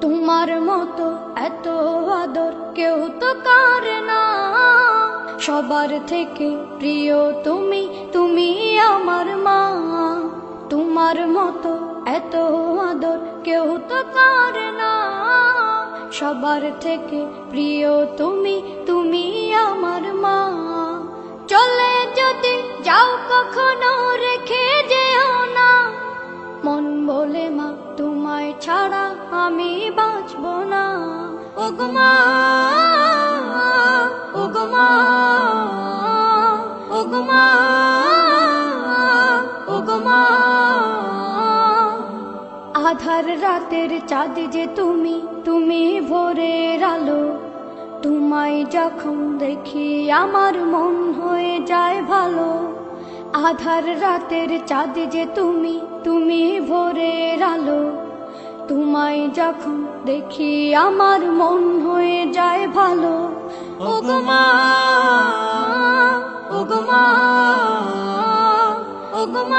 তোমার মতো এত আদর কেউ তো করে না। সবার থেকে প্রিয় তুমি, তুমি আমার মা। তোমার মতো এত আদর কেউ তো করে না। সবার থেকে প্রিয় তুমি, তুমি আমার মা। চলে যদি যাও কখনো রেখে যেও না। মন বলে মা তোমায় ছাড়া আমি বাঁচব না। ওগো মা, ওগো মা, ওগো মা, ওগো মা। আধার রাতের চাঁদ যে তুমি, তুমি ভোরের আলো। তোমায় যখন দেখি আমার মন হয়ে যায় ভালো। আধার রাতের চাঁদ যে তুমি, তুমি ভোরের আলো। তোমায় যখন দেখি আমার মন হয়ে যায় ভালো। ওগো মা, ওগো মা, ওগো মা।